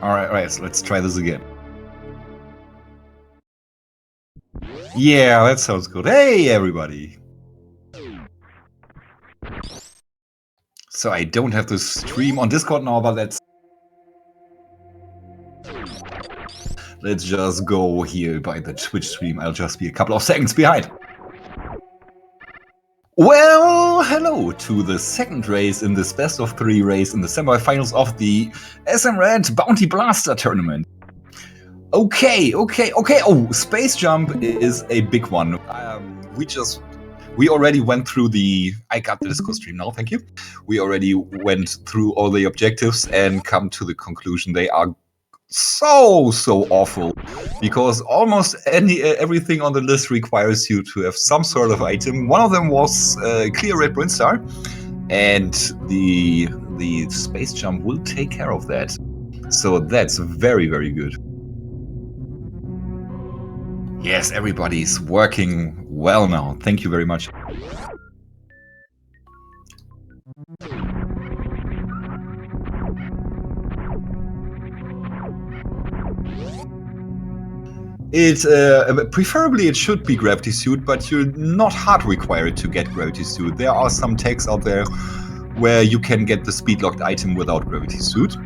Alright, so let's try this again. Yeah, that sounds good. Hey, everybody! So I don't have to stream on Discord now, but let's just go here by the Twitch stream. I'll just be a couple of seconds behind. Well, hello to the second race in this best of 3 race in the semifinals of the SMRAT Bounty Blaster tournament. Okay. Oh, space jump is a big one. We already went through I got the Discord stream now, thank you. We already went through all the objectives and come to the conclusion they are so awful, because almost everything on the list requires you to have some sort of item. One of them was clear red Brinstar, and the space jump will take care of that. So that's very good. Yes, everybody's working well now. Thank you very much. Preferably it should be Gravity Suit, but you're not hard required to get Gravity Suit. There are some tags out there where you can get the speed locked item without Gravity Suit.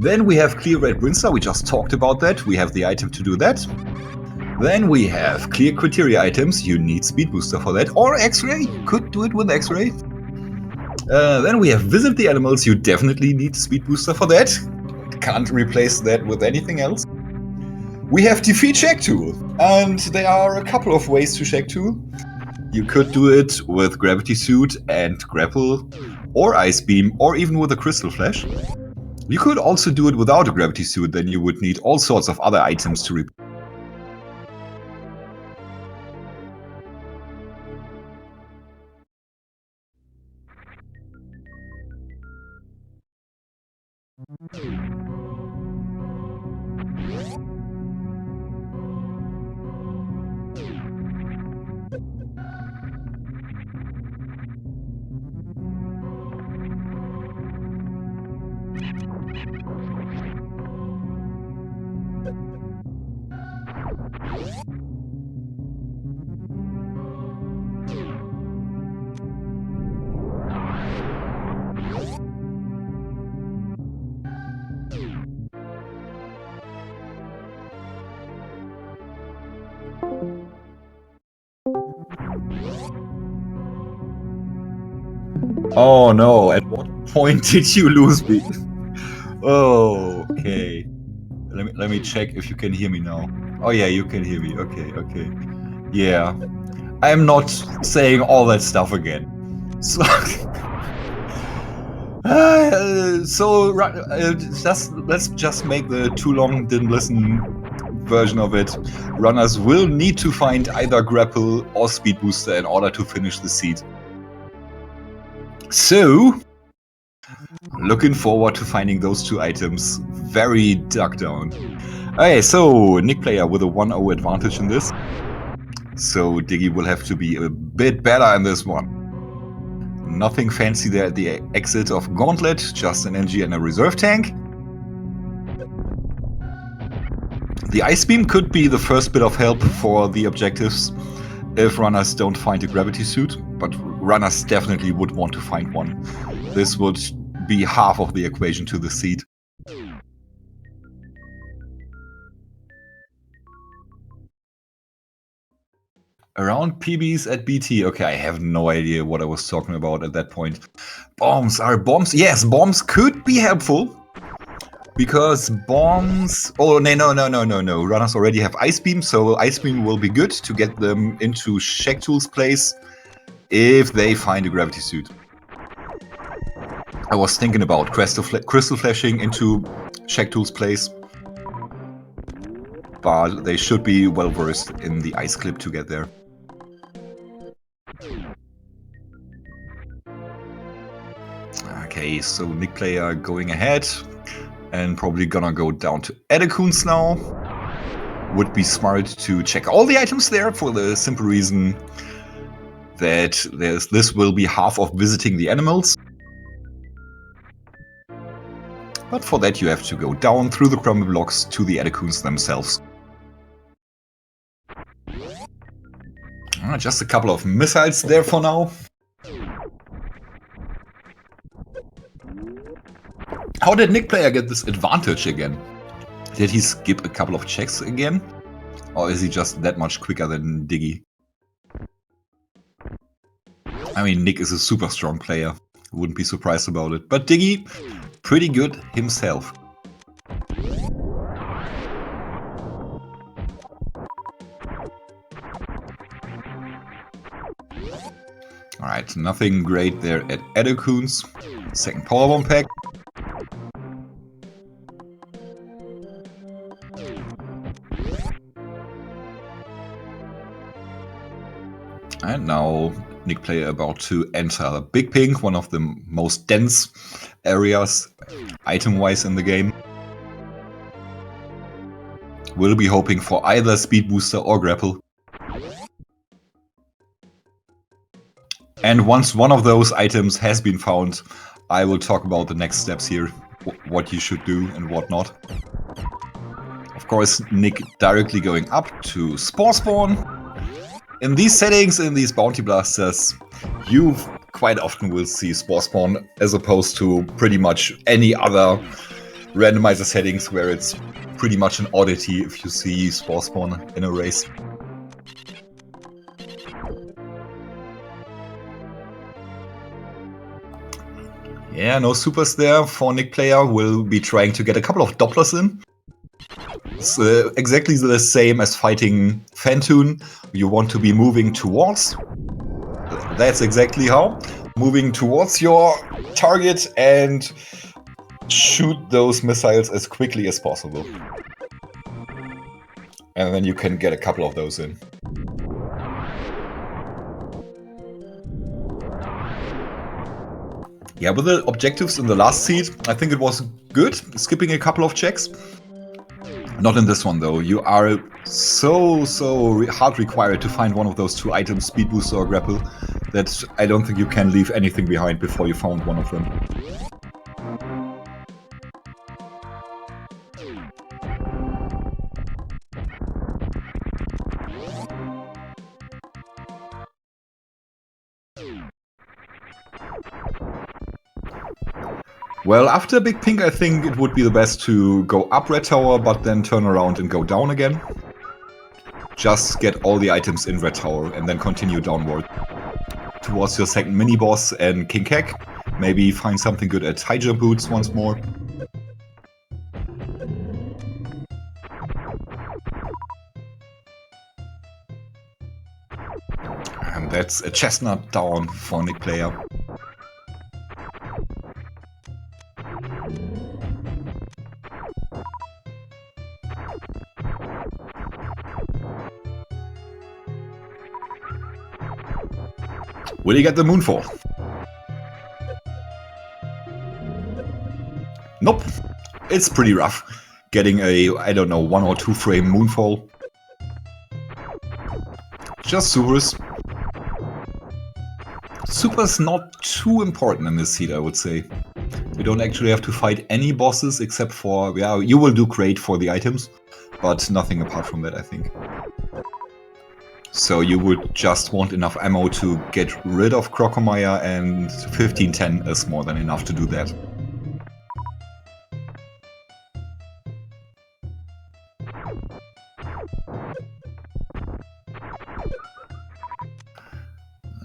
Then we have Clear Red Brinster, we just talked about that. We have the item to do that. Then we have Clear Criteria items, you need Speed Booster for that. Or X-Ray, you could do it with X-Ray. Then we have Visit the Animals, you definitely need Speed Booster for that. Can't replace that with anything else. We have Defeat Check Tool, and there are a couple of ways to Check Tool. You could do it with Gravity Suit and Grapple, or Ice Beam, or even with a Crystal Flash. You could also do it without a Gravity Suit, then you would need all sorts of other items to replace. Oh no, at what point did you lose me? Oh, okay. Let me check if you can hear me now. Oh yeah, you can hear me. Okay. Yeah. I'm not saying all that stuff again. So, let's just make the too long didn't listen version of it. Runners will need to find either Grapple or Speed Booster in order to finish the seed. So, looking forward to finding those 2 items. Very dug down. Okay, so Nikplayer with a 1-0 advantage in this. So Diggy will have to be a bit better in this one. Nothing fancy there at the exit of Gauntlet, just an NG and a reserve tank. The Ice Beam could be the first bit of help for the objectives if runners don't find a Gravity Suit, but runners definitely would want to find one. This would be half of the equation to the seed. Around PBs at BT. Okay, I have no idea what I was talking about at that point. Bombs are bombs. Yes, bombs could be helpful. Because bombs... Oh, no. Runners already have Ice Beam, so Ice Beam will be good to get them into Shagtool's place if they find a Gravity Suit. I was thinking about Crystal Flashing into Shagtool's place. But they should be well versed in the Ice Clip to get there. Okay, so Nikplayer going ahead. And probably gonna go down to Edecoons now. Would be smart to check all the items there for the simple reason that this will be half of visiting the animals. But for that you have to go down through the crumble blocks to the Edecoons themselves. Just a couple of missiles there for now. How did Nikplayer get this advantage again? Did he skip a couple of checks again? Or is he just that much quicker than Diggy? I mean, Nick is a super strong player. Wouldn't be surprised about it. But Diggy, pretty good himself. Alright, nothing great there at Edecoons. Second Powerbomb pack. And now Nikplayer about to enter Big Pink, one of the most dense areas item-wise in the game. We'll be hoping for either Speed Booster or Grapple. And once one of those items has been found, I will talk about the next steps here, what you should do and what not. Of course, Nick directly going up to Spore Spawn. In these settings, in these Bounty Blasters, you quite often will see Spore Spawn as opposed to pretty much any other randomizer settings where it's pretty much an oddity if you see Spore Spawn in a race. Yeah, no supers there for Nikplayer. Will be trying to get a couple of Dopplers in. It's exactly the same as fighting Phantoon. You want to be moving towards. That's exactly how. Moving towards your target and shoot those missiles as quickly as possible. And then you can get a couple of those in. Yeah, with the objectives in the last seed, I think it was good, skipping a couple of checks. Not in this one though. You are so hard required to find one of those two items, Speed Booster or Grapple, that I don't think you can leave anything behind before you found one of them. Well, after Big Pink, I think it would be the best to go up Red Tower, but then turn around and go down again. Just get all the items in Red Tower and then continue downward. Towards your second mini-boss and King Kek. Maybe find something good at High Jump Boots once more. And that's a chestnut down for Nikplayer. Will he get the Moonfall? Nope. It's pretty rough. Getting a, I don't know, 1 or 2 frame Moonfall. Just supers. Supers not too important in this seed, I would say. You don't actually have to fight any bosses except for, yeah, you will do great for the items, but nothing apart from that, I think. So you would just want enough ammo to get rid of Crocomire, and 1510 is more than enough to do that.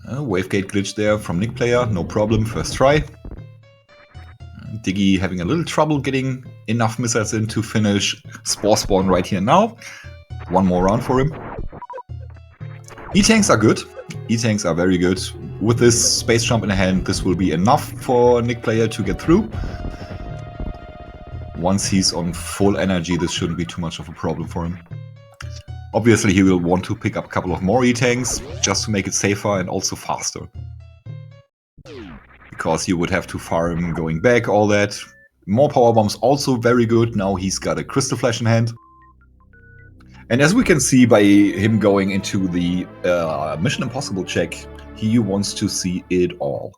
Wavegate glitch there from Nikplayer, no problem, first try. Diggy having a little trouble getting enough missiles in to finish Spore Spawn right here now. One more round for him. E-tanks are good. E-tanks are very good. With this space jump in hand, this will be enough for Nikplayer to get through. Once he's on full energy, this shouldn't be too much of a problem for him. Obviously, he will want to pick up a couple of more E-tanks just to make it safer and also faster. Because you would have to farm going back, all that. More power bombs also very good. Now he's got a Crystal Flash in hand. And as we can see by him going into the Mission Impossible check, he wants to see it all.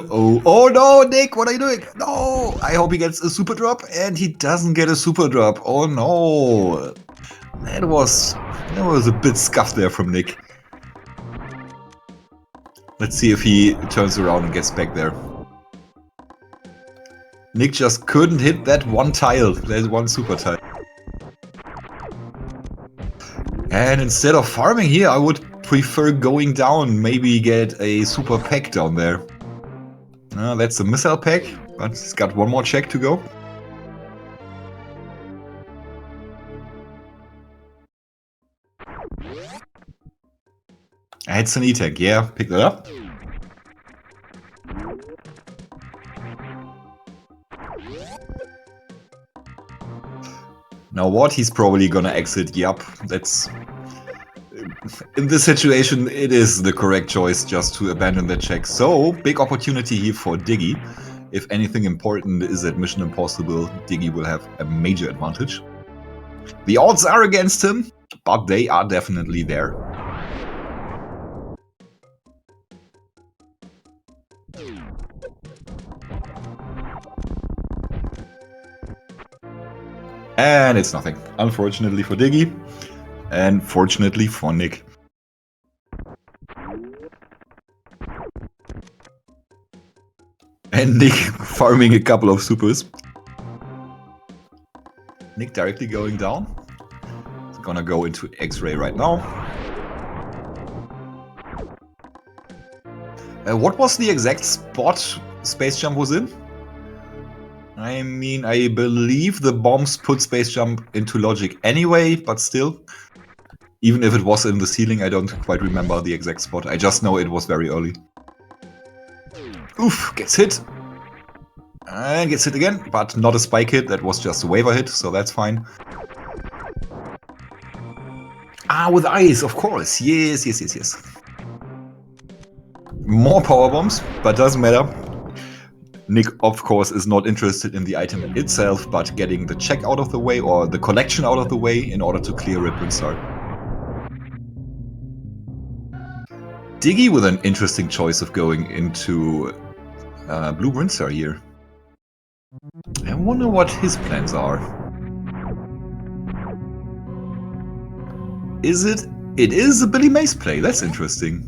Oh no, Nick, what are you doing? No, I hope he gets a super drop, and he doesn't get a super drop. Oh no, that was a bit scuffed there from Nick. Let's see if he turns around and gets back there. Nick just couldn't hit that one tile, that one super tile. And instead of farming here, I would prefer going down, maybe get a super pack down there. That's a missile pack, but he's got one more check to go. It's an E-tank, yeah, pick that up. Now what? He's probably gonna exit, yup, that's... In this situation, it is the correct choice just to abandon that check. So, big opportunity here for Diggy. If anything important is at Mission Impossible, Diggy will have a major advantage. The odds are against him, but they are definitely there. And it's nothing, unfortunately for Diggy, and fortunately for Nick. And Nick farming a couple of supers. Nick directly going down. He's gonna go into X-ray right now. What was the exact spot Space Jump was in? I mean, I believe the bombs put Space Jump into logic anyway, but still. Even if it was in the ceiling, I don't quite remember the exact spot. I just know it was very early. Oof, gets hit. And gets hit again, but not a spike hit, that was just a waiver hit, so that's fine. Ah, with ice, of course. Yes, yes, yes, yes. More power bombs, but doesn't matter. Nick, of course, is not interested in the item itself, but getting the check out of the way, or the collection out of the way, in order to clear Red Brinstar. Diggy with an interesting choice of going into Blue Brinstar here. I wonder what his plans are. Is it? It is a Billy Mays play, that's interesting.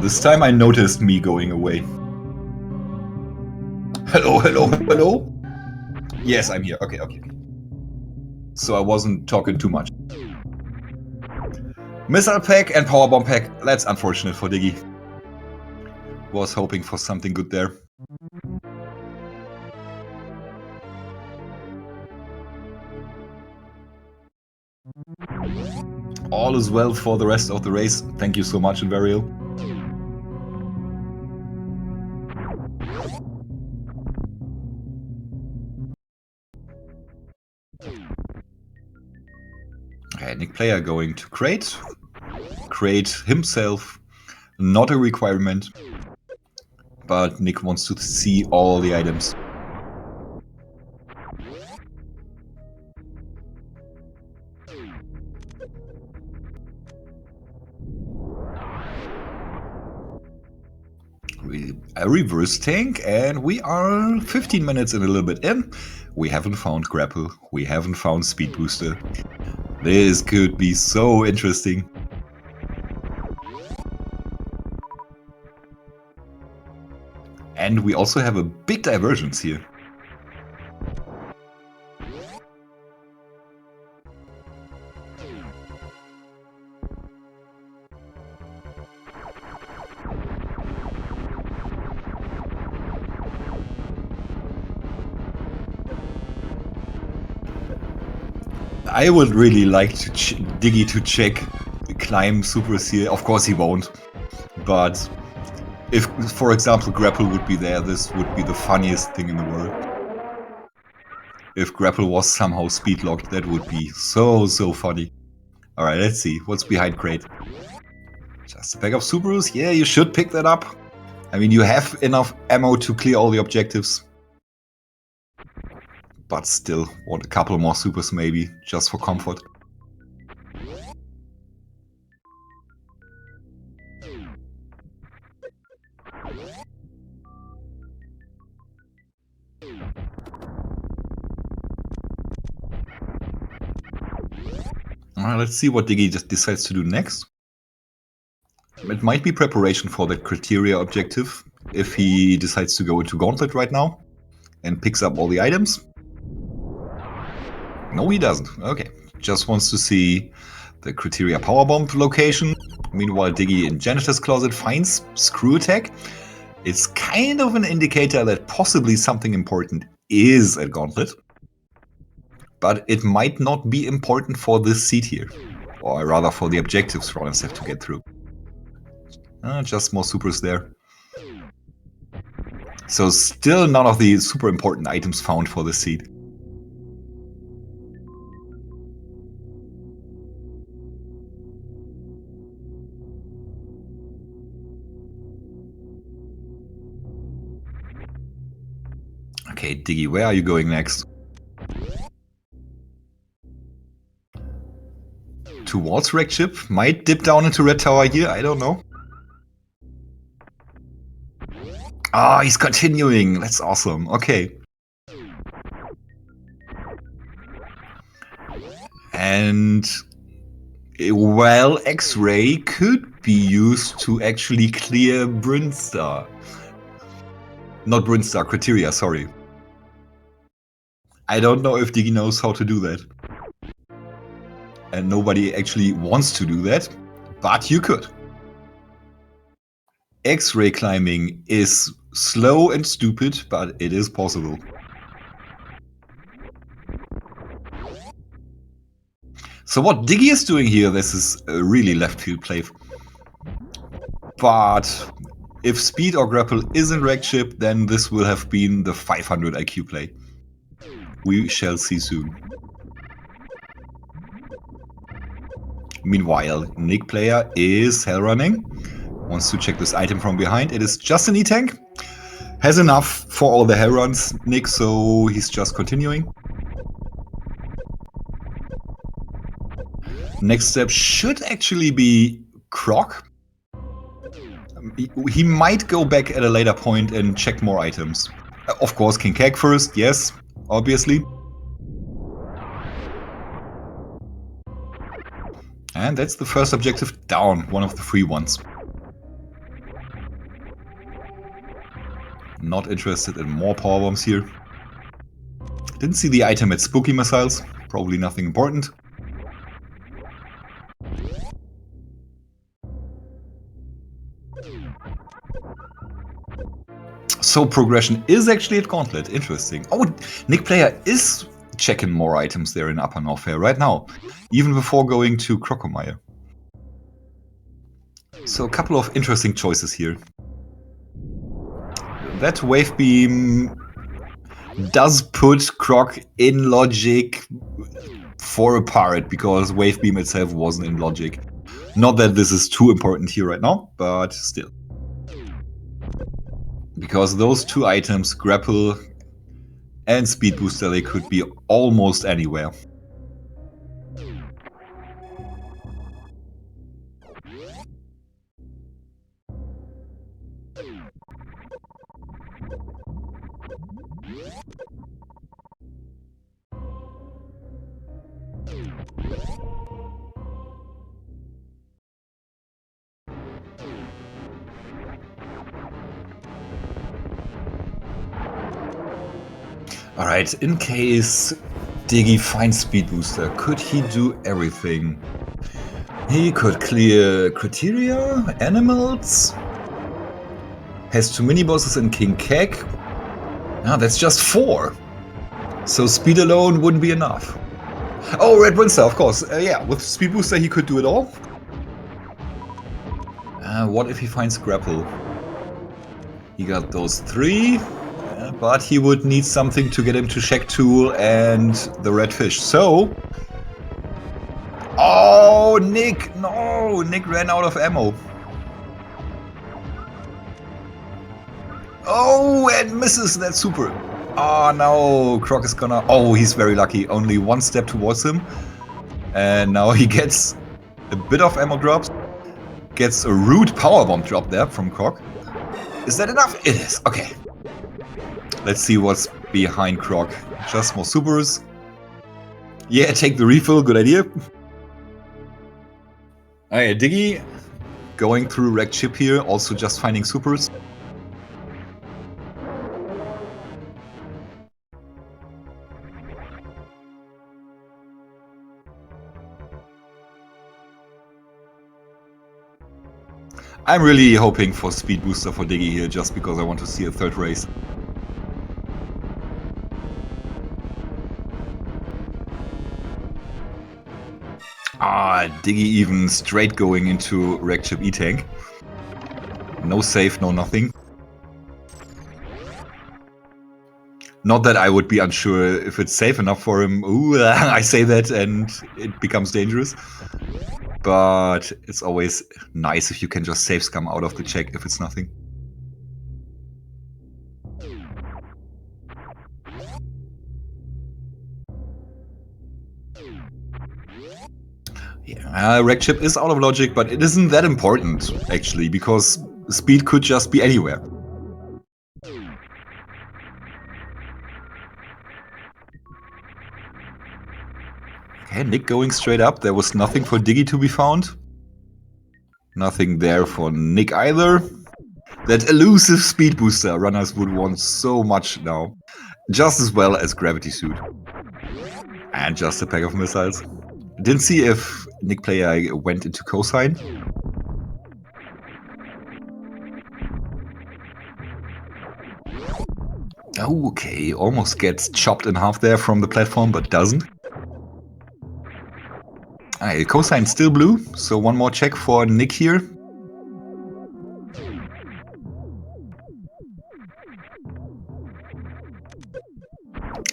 This time I noticed me going away. Hello, hello, hello? Yes, I'm here. Okay, okay. So I wasn't talking too much. Missile pack and power bomb pack. That's unfortunate for Diggy. Was hoping for something good there. All is well for the rest of the race. Thank you so much, Invarial. Nikplayer going to create himself, not a requirement, but Nick wants to see all the items. A reverse tank, and we are 15 minutes and a little bit in. We haven't found grapple, we haven't found speed booster. This could be so interesting. And we also have a big divergence here. I would really like to Diggy to check climb supers here. Of course he won't. But if, for example, grapple would be there, this would be the funniest thing in the world. If grapple was somehow speed locked, that would be so funny. Alright, let's see. What's behind crate? Just a pack of Subarus? Yeah, you should pick that up. I mean, you have enough ammo to clear all the objectives. But still, want a couple more supers maybe, just for comfort. Let's see what Diggy just decides to do next. It might be preparation for the criteria objective, if he decides to go into Gauntlet right now and picks up all the items. No, he doesn't. Okay, just wants to see the criteria powerbomb location. Meanwhile, Diggy in Janitor's Closet finds Screw Attack. It's kind of an indicator that possibly something important is at Gauntlet. But it might not be important for this seat here. Or rather for the objectives runners have to get through. Just more supers there. So still none of the super important items found for this seat. Okay, Diggy, where are you going next? Towards Wrecked Ship? Might dip down into Red Tower here, I don't know. Ah, he's continuing. That's awesome. Okay. And well, X-Ray could be used to actually clear Brinstar. Not Brinstar, Criteria, sorry. I don't know if Diggy knows how to do that. And nobody actually wants to do that, but you could. X-ray climbing is slow and stupid, but it is possible. So what Diggy is doing here, this is a really left field play. But if speed or grapple isn't Wrecked Ship, then this will have been the 500 IQ play. We shall see soon. Meanwhile, Nikplayer is hell running. Wants to check this item from behind. It is just an E-tank. Has enough for all the hell runs, Nick, so he's just continuing. Next step should actually be Croc. He might go back at a later point and check more items. Of course, King Keg first, yes, obviously. And that's the first objective down, one of the free ones. Not interested in more power bombs here. Didn't see the item at Spooky Missiles, probably nothing important. So progression is actually at Gauntlet, interesting. Oh, Nikplayer is checking more items there in Upper Norfair right now, even before going to Crocomire. So a couple of interesting choices here. That wave beam does put Croc in logic for a pirate because Wave Beam itself wasn't in logic. Not that this is too important here right now, but still. Because those two items, Grapple and Speed Booster, they could be almost anywhere. Alright, in case Diggy finds Speed Booster, could he do everything? He could clear Criteria, Animals, has 2 mini-bosses in King Keg. Ah, that's just 4. So speed alone wouldn't be enough. Oh, Red Winster, of course. Yeah, with Speed Booster he could do it all. What if he finds Grapple? He got those 3. But he would need something to get him to Shack Tool and the Red Fish. So... Oh, Nick! No! Nick ran out of ammo. Oh, and misses! That's super. Oh, no. Croc is gonna... Oh, he's very lucky. Only 1 step towards him. And now he gets a bit of ammo drops. Gets a rude power bomb drop there from Croc. Is that enough? It is. Okay. Let's see what's behind Croc. Just more supers. Yeah, take the refill. Good idea. Alright, Diggy going through Wrecked Ship here. Also just finding supers. I'm really hoping for Speed Booster for Diggy here just because I want to see a 3rd race. Ah, Diggy even straight going into Wrecked Ship E-Tank. No save, no nothing. Not that I would be unsure if it's safe enough for him. Ooh, I say that and it becomes dangerous. But it's always nice if you can just save scum out of the check if it's nothing. Yeah, Wrecked Ship is out of logic, but it isn't that important, actually, because speed could just be anywhere. Okay, Nick going straight up. There was nothing for Diggy to be found. Nothing there for Nick either. That elusive Speed Booster runners would want so much now. Just as well as Gravity Suit. And just a pack of missiles. Didn't see if Nikplayer went into cosine. Okay, almost gets chopped in half there from the platform, but doesn't. Cosine still blue, so one more check for Nick here.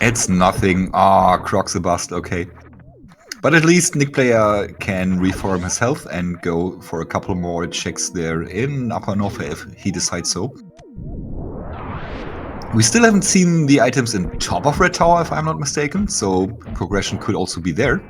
It's nothing. Ah, Croc's a bust, okay. But at least Nikplayer can reform his health and go for a couple more checks there in Upper North if he decides so. We still haven't seen the items in top of Red Tower, if I'm not mistaken, so progression could also be there.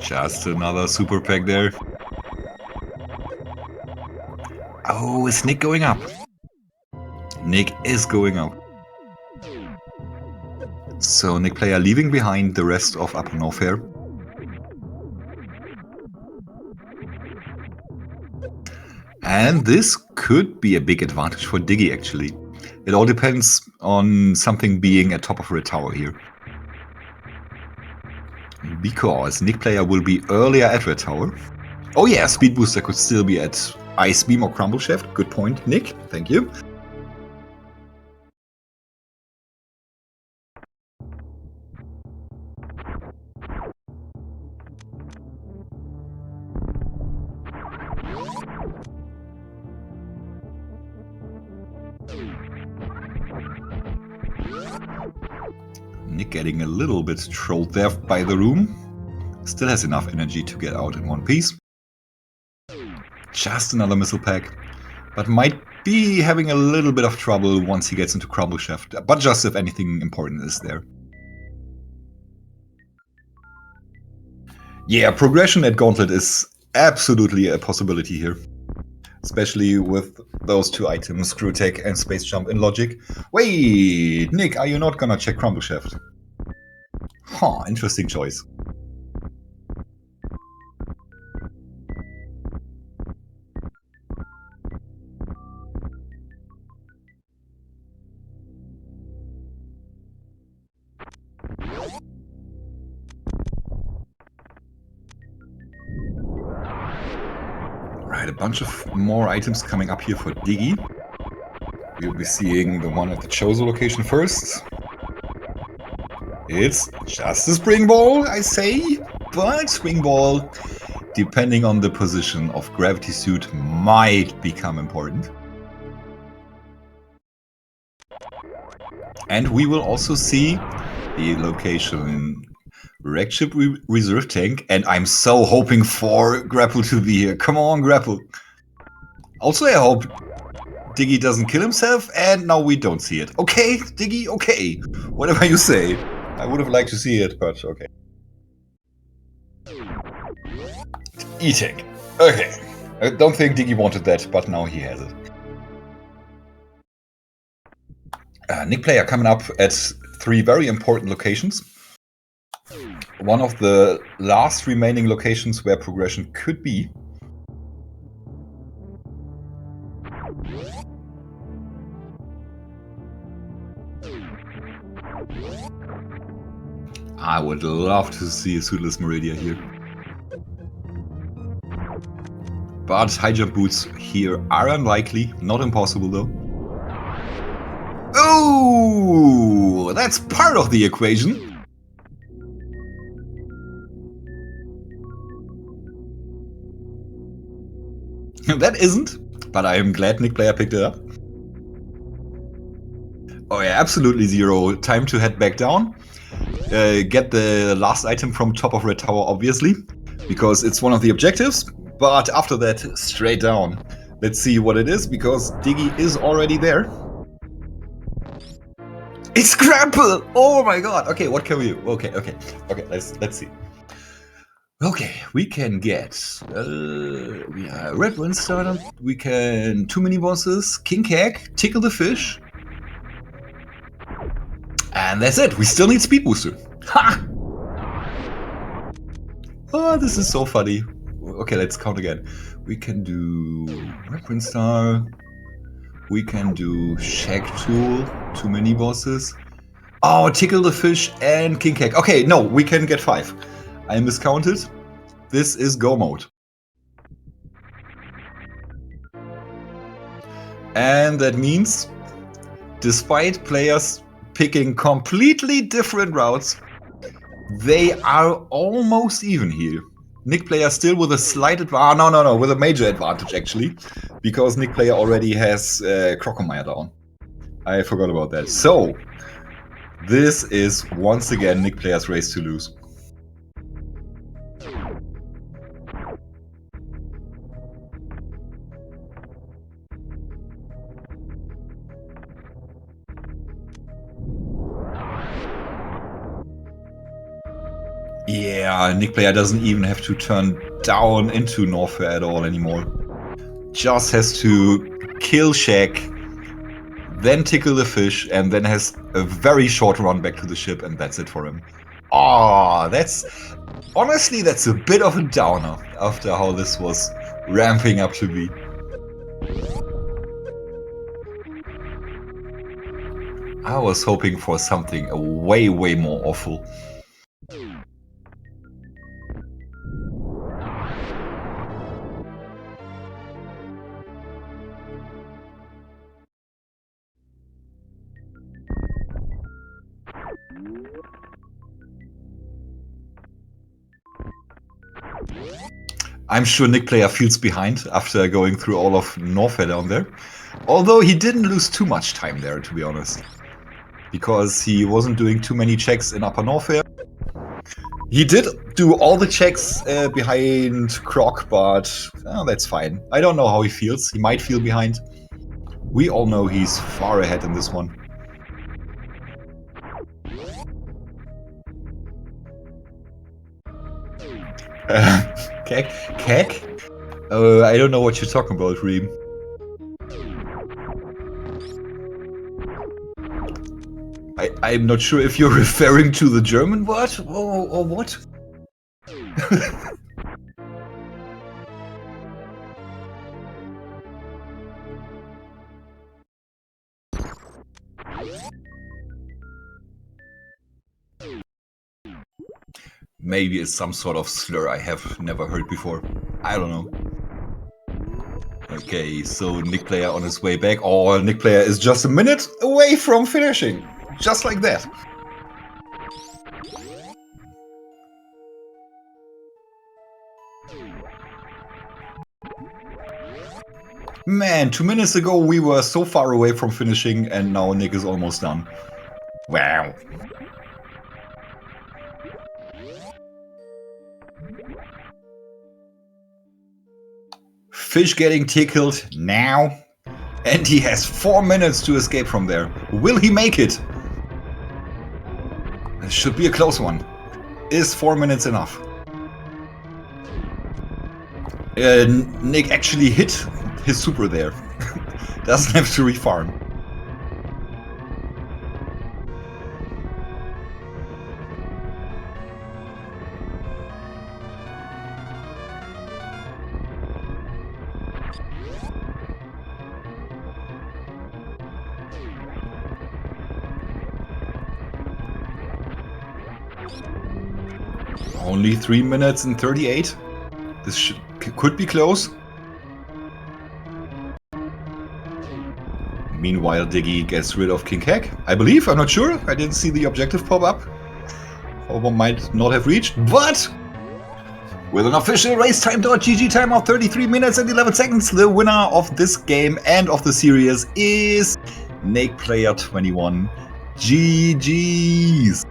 Just another super pack there. Oh, is Nick going up? Nick is going up. So Nikplayer leaving behind the rest of Upper North here. And this could be a big advantage for Diggy actually. It all depends on something being at top of Red Tower here. Because Nikplayer will be earlier at Red Tower. Oh yeah, Speed Booster could still be at Ice Beam or Crumble Shaft. Good point, Nick. Thank you. Nick getting a little bit trolled there by the room. Still has enough energy to get out in one piece. Just another missile pack, but might be having a little bit of trouble once he gets into Crumble Shaft, but just if anything important is there. Yeah, progression at Gauntlet is absolutely a possibility here. Especially with those two items, Screw Tech and Space Jump in Logic. Wait, Nick, are you not gonna check Crumble Shaft? Huh, interesting choice. Right, a bunch of more items coming up here for Diggy. We'll be seeing the one at the Chozo location first. It's just a Spring Ball, I say, but Spring Ball, depending on the position of Gravity Suit, might become important. And we will also see the location Wreck Ship Reserve Tank, and I'm so hoping for Grapple to be here. Come on, Grapple. Also, I hope Diggy doesn't kill himself, and now we don't see it. Okay, Diggy, okay. Whatever you say. I would have liked to see it, but okay. Eating. Okay. I don't think Diggy wanted that, but now he has it. Nikplayer coming up at 3 very important locations. One of the last remaining locations where progression could be. I would love to see a Suitless Meridia here. But high jump boots here are unlikely, not impossible though. Oh, that's part of the equation. That isn't, but I am glad Nikplayer picked it up. Oh yeah, absolutely zero. Time to head back down. Get the last item from top of Red Tower, obviously, because it's one of the objectives. But after that, straight down. Let's see what it is, because Diggy is already there. It's Grapple! Oh my god! Okay, what can we do? Okay, let's see. Okay, we can get Red Wind Starter, we can 2 mini bosses, King Keg, Tickle the Fish. And that's it, we still need Speed Booster. Ha! Oh, this is so funny. Okay, let's count again. We can do Red Wind Star, we can do Shag Tool, 2 mini bosses. Oh, Tickle the Fish and King Keg. Okay, no, we can get 5. I miscounted. This is go mode. And that means, despite players picking completely different routes, they are almost even here. Nikplayer still with a slight advantage. No, with a major advantage actually, because Nikplayer already has Crocomire down. I forgot about that. So, this is once again Nikplayer's race to lose. Yeah, Nikplayer doesn't even have to turn down into Norfair at all anymore. Just has to kill Shag, then Tickle the Fish, and then has a very short run back to the ship, and that's it for him. Oh, honestly, that's a bit of a downer after how this was ramping up to be. I was hoping for something way more awful. I'm sure Nikplayer feels behind after going through all of Norfair down there. Although he didn't lose too much time there, to be honest. Because he wasn't doing too many checks in Upper Norfair. He did do all the checks behind Croc, but that's fine. I don't know how he feels. He might feel behind. We all know he's far ahead in this one. Kek? I don't know what you're talking about, Reem. I'm not sure if you're referring to the German word or what. Maybe it's some sort of slur I have never heard before. I don't know. Okay, so Nikplayer on his way back. Oh, Nikplayer is just a minute away from finishing. Just like that. Man, 2 minutes ago we were so far away from finishing and now Nick is almost done. Wow. Fish getting tickled now. And he has 4 minutes to escape from there. Will he make it? This should be a close one. Is 4 minutes enough? Nick actually hit his super there. Doesn't have to refarm. Only 3 minutes and 38. This could be close. Meanwhile, Diggy gets rid of King Kek, I believe. I'm not sure. I didn't see the objective pop up. Or one might not have reached. But with an official race time.gg time of 33 minutes and 11 seconds, the winner of this game and of the series is Nikplayer 21. GG's.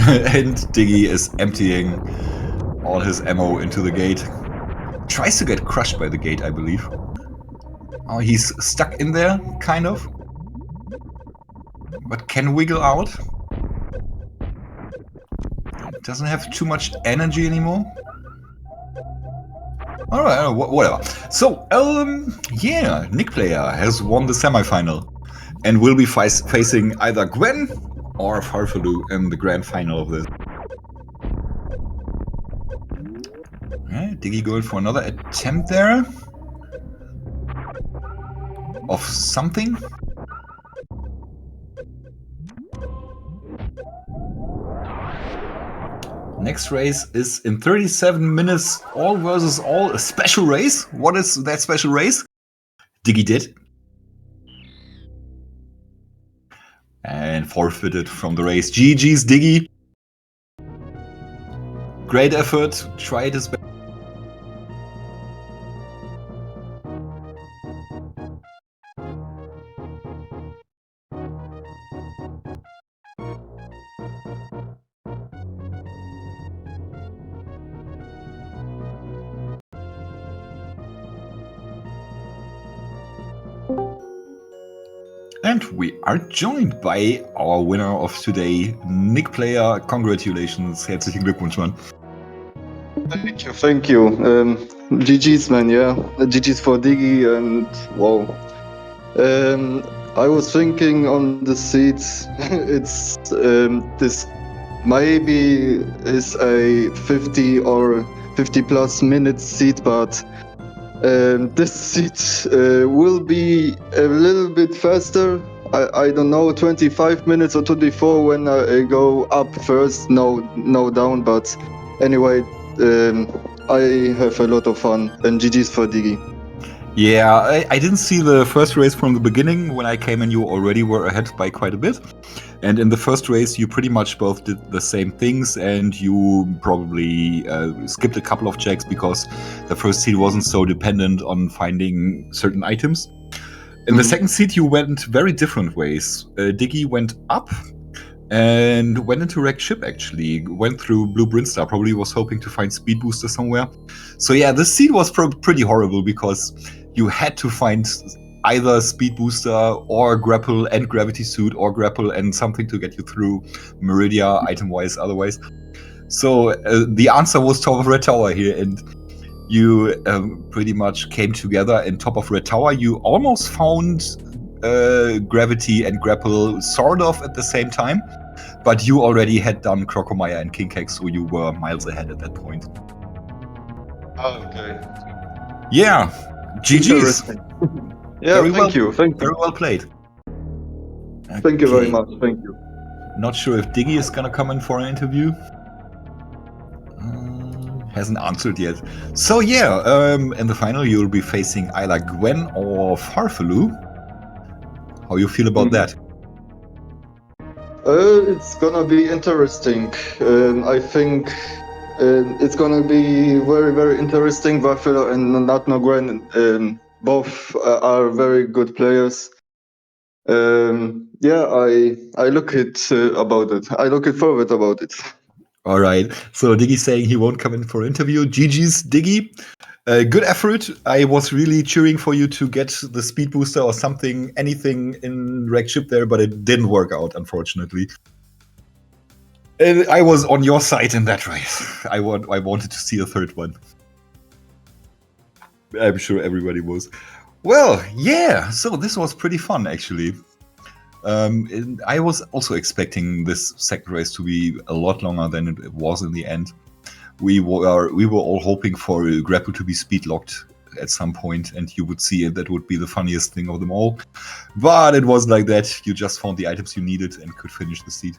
And Diggy is emptying all his ammo into the gate. Tries to get crushed by the gate, I believe. Oh, he's stuck in there, kind of. But can wiggle out. Doesn't have too much energy anymore. Alright, whatever. So, yeah, Nikplayer has won the semifinal. And will be facing either Gwen or Farfalu in the grand final of this. Okay, Diggy going for another attempt there. Of something. Next race is in 37 minutes, all versus all, a special race. What is that special race? Diggy did. And forfeited from the race. GG's Diggy. Great effort. Tried his best. And we are joined by our winner of today, Nikplayer. Congratulations. Herzlichen Glückwunsch, man. Thank you. GG's, man, yeah. GG's for Diggy, and wow. I was thinking on the seats, it's this maybe is a 50 or 50 plus minutes seat, but this seat will be a little bit faster. I don't know, 25 minutes or 24 when I go up first, no down, but anyway, I have a lot of fun, and GG's for Diggy. Yeah, I didn't see the first race from the beginning. When I came in, you already were ahead by quite a bit. And in the first race, you pretty much both did the same things, and you probably skipped a couple of checks because the first seed wasn't so dependent on finding certain items. In the second seed, you went very different ways. Diggy went up and went into wrecked ship, actually. Went through Blue Brinstar, probably was hoping to find Speed Booster somewhere. So yeah, this seed was pretty horrible because you had to find either Speed Booster or Grapple and Gravity Suit, or Grapple and something to get you through Meridia, item-wise, otherwise. So the answer was top of Red Tower here, and you pretty much came together in top of Red Tower. You almost found Gravity and Grapple sort of at the same time, but you already had done Crocomire and King Keg, so you were miles ahead at that point. Okay. Yeah, GG's. Interesting. Yeah, thank you. Very well played. Thank you very much. Thank you. Not sure if Diggy is gonna come in for an interview. Hasn't answered yet. So yeah, in the final you'll be facing either Gwen or Farfelu. How you feel about that? It's gonna be interesting. I think it's gonna be very, very interesting. Buffalo and Natno Gwen both are very good players. Yeah, I look it about it. I look it forward about it. All right. So Diggy saying he won't come in for an interview. GG's, Diggy. Good effort. I was really cheering for you to get the speed booster or something, anything in wrecked ship there, but it didn't work out, unfortunately. And I was on your side in that race. I wanted to see a third one. I'm sure everybody was. Well, yeah. So this was pretty fun, actually. I was also expecting this second race to be a lot longer than it was in the end. We were all hoping for Grapple to be speed locked at some point, and you would see it. That would be the funniest thing of them all. But it was like that. You just found the items you needed and could finish the seed.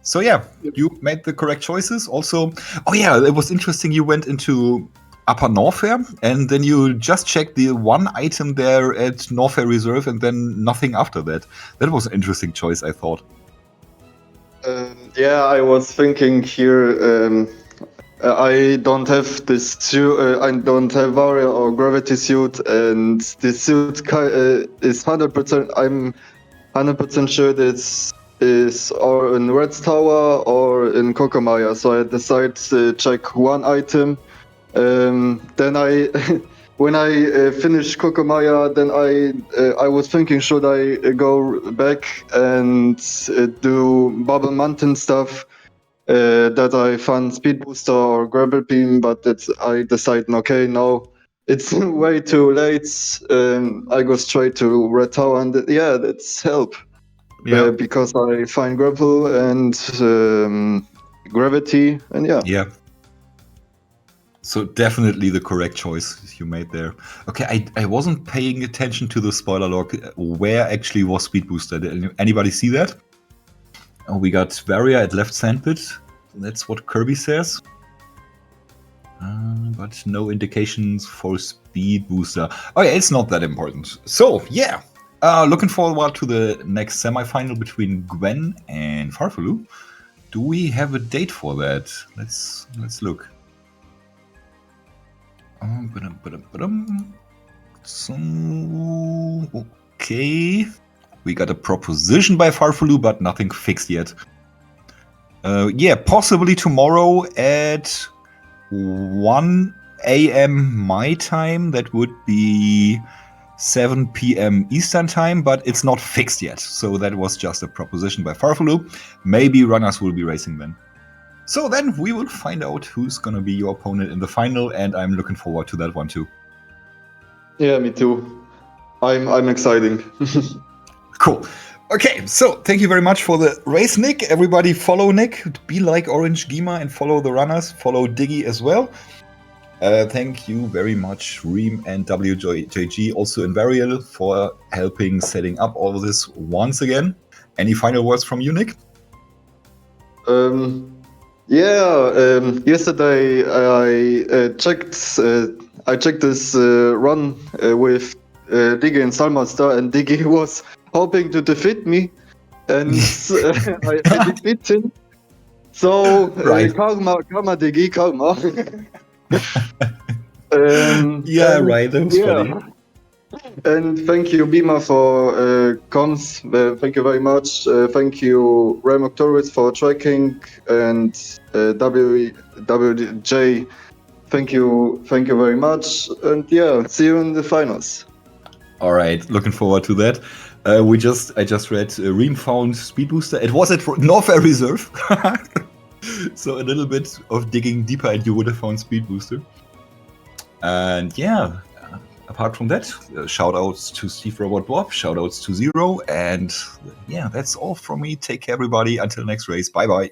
So yeah, you made the correct choices. Also, oh yeah, it was interesting. You went into Upper Norfair, and then you just checked the one item there at Norfair Reserve, and then nothing after that. That was an interesting choice, I thought. Yeah, I was thinking here. I don't have this suit. I don't have Warrior or Gravity suit, and this suit is 100%. I'm 100% sure this is or in Red Tower or in Kokomaya. So I decided to check one item. Then I, when I finished Kokomaya, then I was thinking, should I go back and do Bubble Mountain stuff? That I found Speed Booster or Grapple Beam, but I decided, okay, no, it's way too late. I go straight to Red Tower, and yeah, that's help. Yeah. Because I find Grapple and Gravity, and yeah. Yeah. So definitely the correct choice you made there. Okay, I wasn't paying attention to the spoiler log. Where actually was Speed Booster? Did anybody see that? Oh, we got Varia at left sandpit. That's what Kirby says. But no indications for Speed Booster. Oh yeah, it's not that important. So yeah, looking forward to the next semifinal between Gwen and Farfelu. Do we have a date for that? Let's look. So, okay. We got a proposition by Farfelu, but nothing fixed yet. Yeah, possibly tomorrow at 1 a.m. my time. That would be 7 p.m. Eastern time, but it's not fixed yet. So that was just a proposition by Farfelu. Maybe runners will be racing then. So then we will find out who's going to be your opponent in the final, and I'm looking forward to that one too. Yeah, me too. I'm excited. Cool. Okay, so thank you very much for the race, Nick. Everybody follow Nick. Be like Orange Gima and follow the runners. Follow Diggy as well. Thank you very much, Reem and WJG, also in Varial, for helping setting up all of this once again. Any final words from you, Nick? Yeah, yesterday I checked I checked this run with Diggy and Salmaster, and Diggy was hoping to defeat me, and I defeat him. So Right. karma, Diggy, karma. Yeah, and, right. That was funny. And thank you, Bima, for comms. Thank you very much. Thank you, Ramok Torres, for tracking, and WJ. Thank you very much. And yeah, see you in the finals. All right, looking forward to that. I just read Ream found Speed Booster. It was at Norfair Reserve. So a little bit of digging deeper and you would have found Speed Booster. And yeah, apart from that, shout outs to Steve Robot Bob, shout outs to Zero. And yeah, that's all from me. Take care, everybody. Until next race. Bye bye.